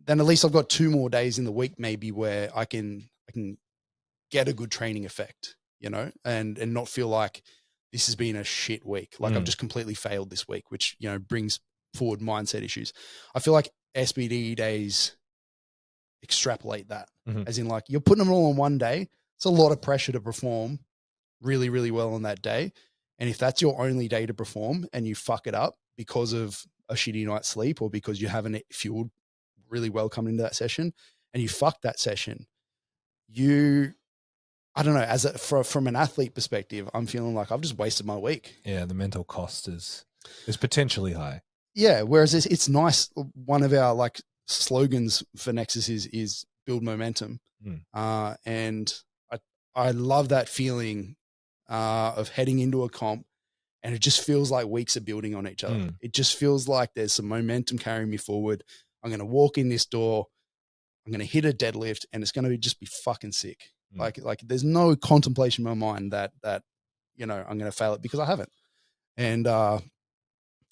then at least I've got 2 more days in the week maybe where I can get a good training effect, you know, and not feel like this has been a shit week. Like I've just completely failed this week, which, you know, brings forward mindset issues. I feel like SBD days extrapolate that, as in like you're putting them all on one day. It's a lot of pressure to perform really, really well on that day. And if that's your only day to perform and you fuck it up because of a shitty night's sleep or because you haven't fueled really well coming into that session and you fuck that session, I don't know, from an athlete perspective, I'm feeling like I've just wasted my week. Yeah, the mental cost is potentially high. Yeah, whereas it's nice. One of our like slogans for Nexus is build momentum, and I love that feeling of heading into a comp, and it just feels like weeks are building on each other. It just feels like there's some momentum carrying me forward. I'm going to walk in this door, I'm going to hit a deadlift, and it's going to just be fucking sick. Like there's no contemplation in my mind that you know I'm going to fail it because I haven't, and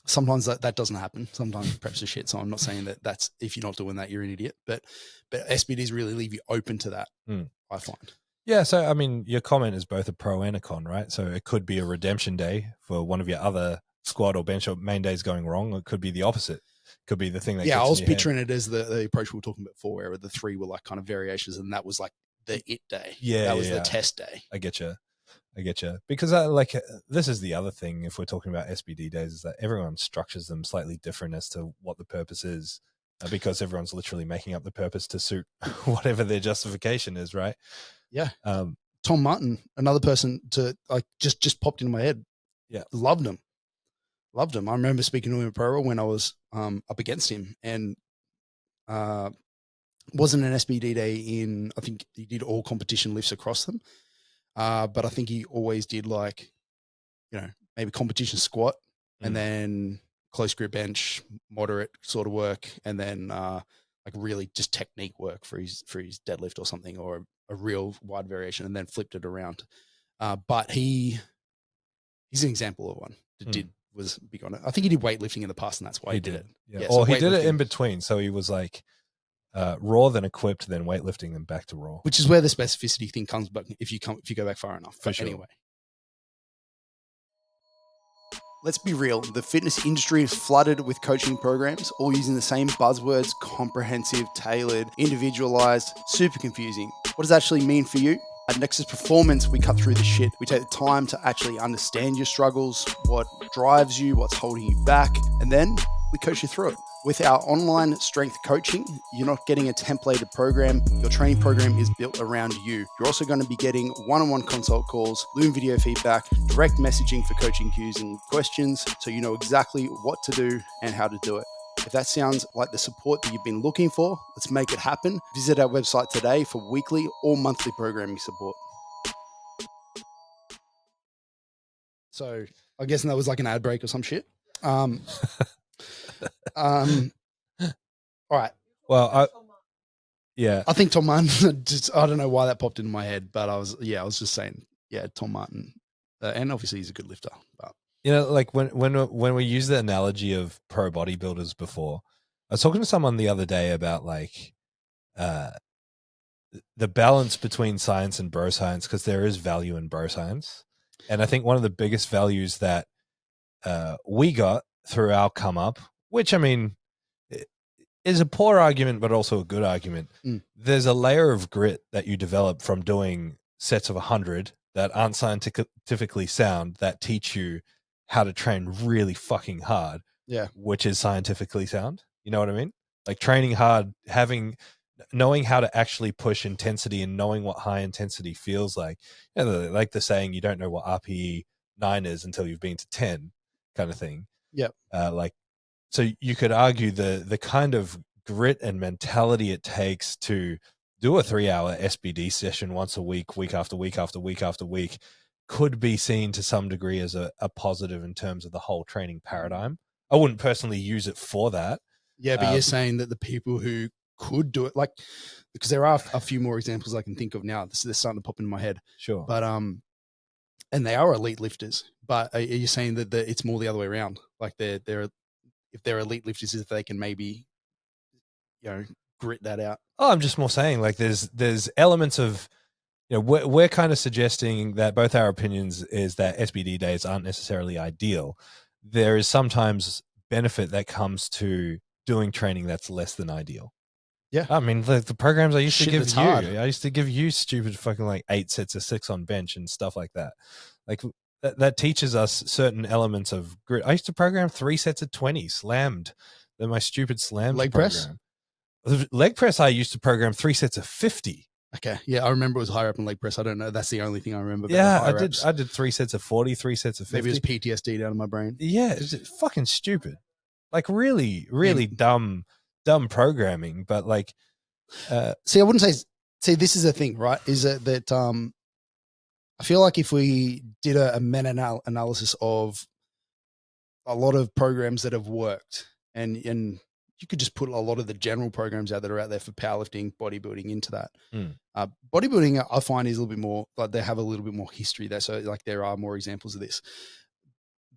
sometimes that doesn't happen. Sometimes preps are shit. So I'm not saying that's, if you're not doing that, you're an idiot, but SBDs really leave you open to that. I find. Yeah. So, I mean, your comment is both a pro and a con, right? So it could be a redemption day for one of your other squat or bench or main days going wrong. It could be the opposite. It could be the thing that I was picturing it as the approach we were talking about before, where the 3 were like kind of variations, and that was like the it day. Yeah. That was the test day. I get you. Because this is the other thing, if we're talking about SBD days, is that everyone structures them slightly different as to what the purpose is, because everyone's literally making up the purpose to suit whatever their justification is, right? Yeah. Tom Martin, another person to like just popped into my head. Yeah. Loved him. I remember speaking to him in Pro when I was up against him, and wasn't an SBD day I think he did all competition lifts across them. But I think he always did like, you know, maybe competition squat and then close grip bench, moderate sort of work, and then like really just technique work for his deadlift or something, or a real wide variation, and then flipped it around. But he's an example of one that was big on it. I think he did weightlifting in the past, and that's why he did it. Yeah, or he did it in between. So he was like raw, then equipped, then weightlifting, then back to raw. Which is where the specificity thing comes, but if you go back far enough. For sure. Anyway. Let's be real, the fitness industry is flooded with coaching programs, all using the same buzzwords: comprehensive, tailored, individualized, super confusing. What does that actually mean for you? At Nexus Performance, we cut through the shit. We take the time to actually understand your struggles, what drives you, what's holding you back, and then we coach you through it. With our online strength coaching, you're not getting a templated program. Your training program is built around you. You're also going to be getting one-on-one consult calls, Loom video feedback, direct messaging for coaching cues and questions, so you know exactly what to do and how to do it. If that sounds like the support that you've been looking for, let's make it happen. Visit our website today for weekly or monthly programming support. So I'm guessing that was like an ad break or some shit. All right. Well, I think Tom Martin, I don't know why that popped into my head, but I was just saying, Tom Martin. And obviously he's a good lifter, but you know, like when we use the analogy of pro bodybuilders before, I was talking to someone the other day about like the balance between science and bro science, because there is value in bro science. And I think one of the biggest values that we got through our come up, which I mean is a poor argument, but also a good argument. There's a layer of grit that you develop from doing sets of 100 that aren't scientifically sound that teach you how to train really fucking hard, Yeah. which is scientifically sound. You know what I mean? Like training hard, knowing how to actually push intensity and knowing what high intensity feels like. You know, like the saying, you don't know what RPE 9 is until you've been to 10 kind of thing. Yeah. So you could argue the kind of grit and mentality it takes to do a 3-hour SBD session once a week, week after week after week after week, could be seen to some degree as a positive in terms of the whole training paradigm. I wouldn't personally use it for that. Yeah, but you're saying that the people who could do it, like, because there are a few more examples I can think of now. They're starting to pop into my head. Sure. But and they are elite lifters. But are you saying that it's more the other way around? Like if they're elite lifters, if they can maybe, grit that out. Oh, I'm just more saying, like, there's elements of, we're kind of suggesting that both our opinions is that SBD days aren't necessarily ideal. There is sometimes benefit that comes to doing training that's less than ideal. Yeah. I mean, the programs I used to give you, hard. I used to give you stupid fucking like 8 sets of 6 on bench and stuff like that. Like that teaches us certain elements of grit. I used to program 3 sets of 20 slammed. They're my stupid slammed Leg program. press? Leg press, I used to program 3 sets of 50. Okay. Yeah, I remember it was higher up in leg press. I don't know. That's the only thing I remember. Yeah, I did 3 sets of 40, 3 sets of 50. Maybe it was PTSD down in my brain. Yeah, it's fucking stupid. Like really, really dumb programming. But like, see, I wouldn't say. See, this is the thing, right? Is that I feel like if we did a meta analysis of a lot of programs that have worked, and you could just put a lot of the general programs out that are out there for powerlifting, bodybuilding into that. Bodybuilding, I find, is a little bit more like they have a little bit more history there. So like there are more examples of this.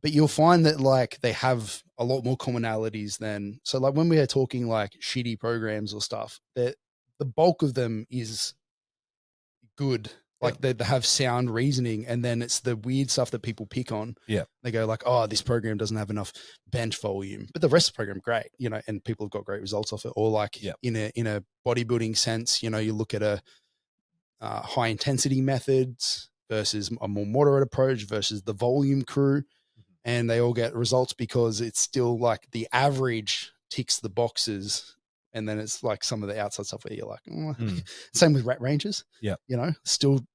But you'll find that like they have a lot more commonalities than, so like when we are talking like shitty programs or stuff, that the bulk of them is good. Like they have sound reasoning, and then it's the weird stuff that people pick on. Yeah. They go like, oh, this program doesn't have enough bench volume, but the rest of the program, great, and people have got great results off it. Or like in a bodybuilding sense, you look at a high intensity methods versus a more moderate approach versus the volume crew, and they all get results because it's still like the average ticks the boxes. And then it's like some of the outside stuff where you're like, same with rat ranges. Yeah. Still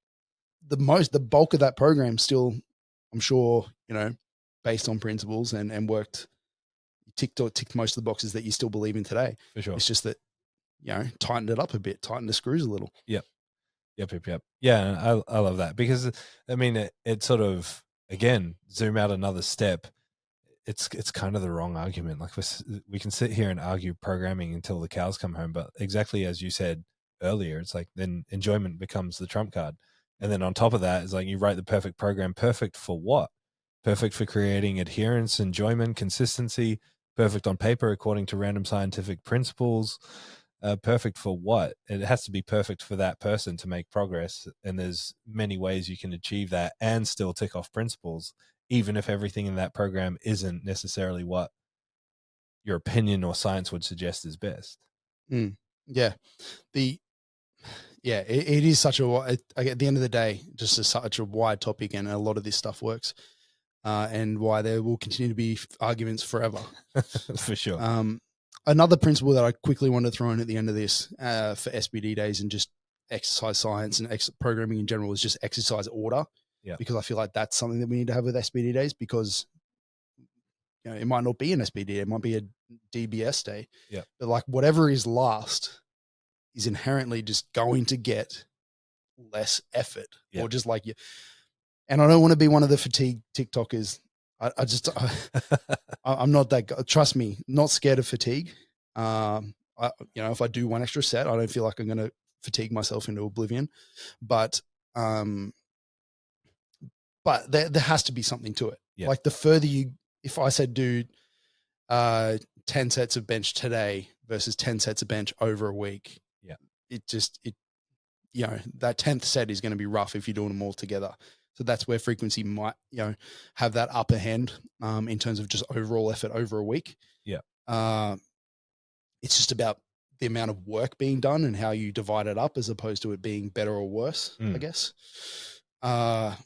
the bulk of that program still, I'm sure, based on principles and worked, ticked most of the boxes that you still believe in today. For sure. It's just that, tightened it up a bit, tightened the screws a little. Yep. Yeah. I love that because I mean, it sort of, again, zoom out another step. It's kind of the wrong argument. Like we can sit here and argue programming until the cows come home, but exactly as you said earlier, it's like then enjoyment becomes the trump card. And then on top of that, it's like you write the perfect program. Perfect for what? Perfect for creating adherence, enjoyment, consistency. Perfect on paper according to random scientific principles. Perfect for what? It has to be perfect for that person to make progress. And there's many ways you can achieve that and still tick off principles, even if everything in that program isn't necessarily what your opinion or science would suggest is best. Yeah. It is such at the end of the day, just such a wide topic, and a lot of this stuff works, and why there will continue to be arguments forever. For sure. Another principle that I quickly want to throw in at the end of this for SBD days and just exercise science and programming in general is just exercise order. Yeah. Because I feel like that's something that we need to have with SBD days, because it might not be an SBD day, it might be a DBS day. Yeah. But like whatever is last is inherently just going to get less effort. Yeah. Or just like you. And I don't want to be one of the fatigue TikTokers. I'm not that guy. Trust me, not scared of fatigue. If I do one extra set, I don't feel like I'm going to fatigue myself into oblivion. But there has to be something to it. Yeah. Like the further if I said do 10 sets of bench today versus 10 sets of bench over a week, that 10th set is going to be rough if you're doing them all together. So that's where frequency might, have that upper hand in terms of just overall effort over a week. Yeah. It's just about the amount of work being done and how you divide it up as opposed to it being better or worse, I guess. Yeah,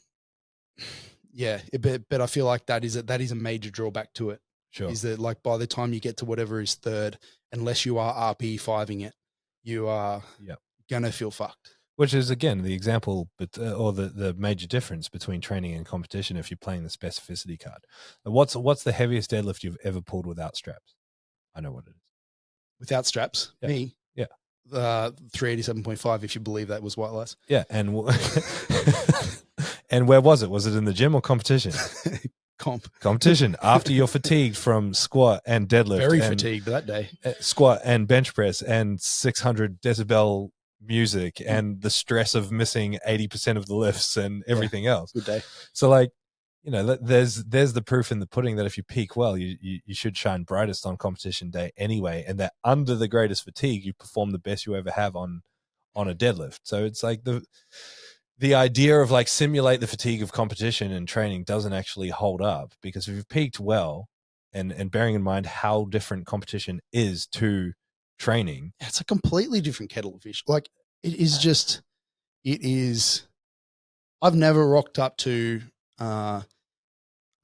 but I feel like that is a major drawback to it. Sure. Is that like by the time you get to whatever is third, unless you are RP5ing it, you are gonna feel fucked. Which is again the example, but or the major difference between training and competition. If you're playing the specificity card, what's the heaviest deadlift you've ever pulled without straps? I know what it is. Without straps, Yeah. me, 387.5. If you believe that was white lies. Yeah, and and where was it? Was it in the gym or competition? Competition. After you're fatigued from squat and deadlift, very fatigued that day. Squat and bench press and 600 decibel music and the stress of missing 80% of the lifts and everything else. Good day. So like, you know, there's the proof in the pudding that if you peak well, you should shine brightest on competition day anyway, and that under the greatest fatigue, you perform the best you ever have on a deadlift. So it's like the idea of like simulate the fatigue of competition and training doesn't actually hold up, because if you've peaked well, and bearing in mind how different competition is to training, it's a completely different kettle of fish. Like it is. I've never rocked up to a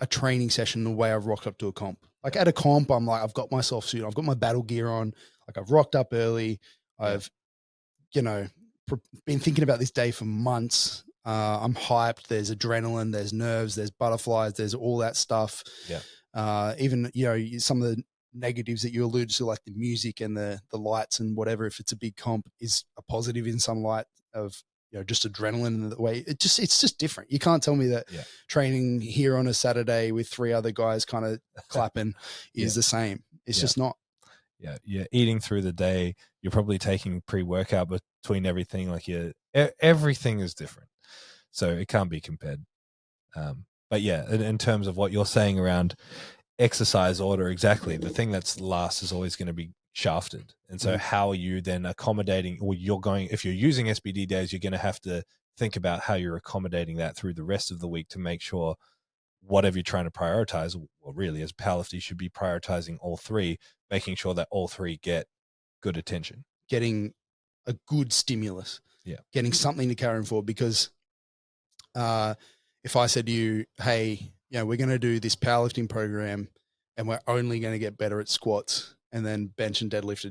training session the way I've rocked up to a comp. Like at a comp, I'm like, I've got myself suited. I've got my battle gear on. Like I've rocked up early. I've, been thinking about this day for months. I'm hyped. There's adrenaline, there's nerves, there's butterflies, there's all that stuff. Yeah. Even, some of the negatives that you alluded to, like the music and the lights and whatever, if it's a big comp, is a positive in some light of, just adrenaline in the way it's just different. You can't tell me that training here on a Saturday with 3 other guys kind of clapping is the same. It's just not. Yeah. You're eating through the day. You're probably taking pre-workout between everything. Like everything is different. So it can't be compared. But yeah, in terms of what you're saying around exercise order, exactly. The thing that's last is always going to be shafted. And so how are you then accommodating, or if you're using SBD days, you're going to have to think about how you're accommodating that through the rest of the week to make sure whatever you're trying to prioritize, or really as powerlifters, you should be prioritizing all 3, making sure that all 3 get good attention. Getting a good stimulus. Yeah. Getting something to carry them forward, because if I said to you, hey, we're going to do this powerlifting program and we're only going to get better at squats, and then bench and deadlift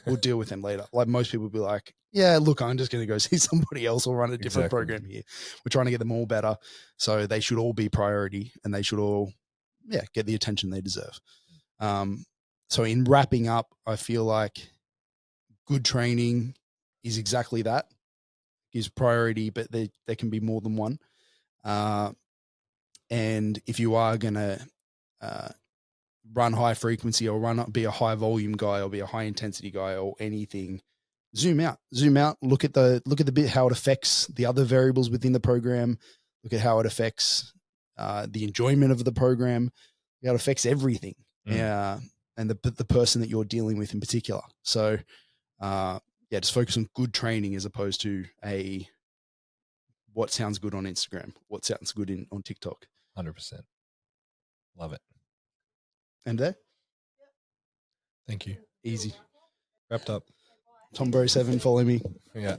we'll deal with them later. Like most people would be like, yeah, look, I'm just going to go see somebody else or run a different program here. We're trying to get them all better. So they should all be priority, and they should all, get the attention they deserve. So in wrapping up, I feel like good training is exactly that. Is priority, but there can be more than one. And if you are going to run high frequency or be a high volume guy or be a high intensity guy or anything, zoom out, look at the bit, how it affects the other variables within the program. Look at how it affects the enjoyment of the program. How it affects everything. And the person that you're dealing with in particular. So, just focus on good training as opposed to what sounds good on Instagram, what sounds good on TikTok. 100%. Love it. And there? Thank you. Easy. Wrapped up. Tom Bro 7, follow me. Yeah.